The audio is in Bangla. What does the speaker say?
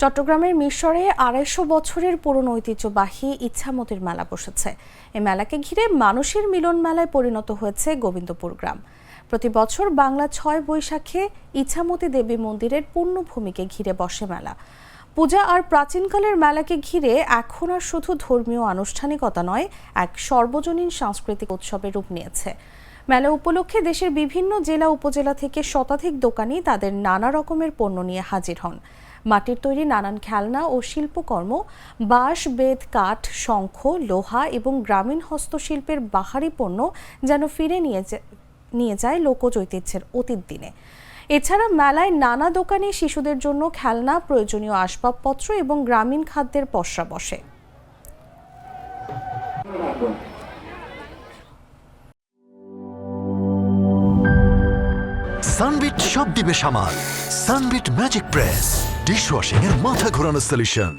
চট্টগ্রামের মিরসরে ২৫০ বছরের পুরনো ঐতিহ্যবাহী ইছামতীর মেলা বসেছে। এই মেলাকে ঘিরে মানুষের মিলন মেলায় পরিণত হয়েছে গোবিন্দপুর গ্রাম। প্রতি বছর বাংলা ৬ বৈশাখে ইছামতী দেবী মন্দিরের পুণ্যভূমিকে ঘিরে বসে মেলা। পূজা আর প্রাচীনকালের মেলাকে ঘিরে এখন আর শুধু ধর্মীয় আনুষ্ঠানিকতা নয়, এক সর্বজনীন সাংস্কৃতিক উৎসবের রূপ নিয়েছে। মেলা উপলক্ষে দেশের বিভিন্ন জেলা উপজেলা থেকে শতাধিক দোকানি তাদের নানা রকমের পণ্য নিয়ে হাজির হন। মাটির তৈরি নানান খেলনা ও শিল্পকর্ম, বাঁশ, বেত, কাঠ, শঙ্খ, লোহা এবং গ্রামীণ হস্তশিল্পের বাহারি পণ্য যেন ফিরে নিয়ে যায় লোকজ ঐতিহ্যের অতীত দিনে। এছাড়া মেলায় নানা দোকানে শিশুদের জন্য খেলনা, প্রয়োজনীয় আসবাবপত্র এবং গ্রামীণ খাদ্যের পসরা বসে। সানবিট সব দিবে সামাল। সানবিট ম্যাজিক প্রেস ডিশওয়াশিং এর মাথা ঘোরানো সলিউশন।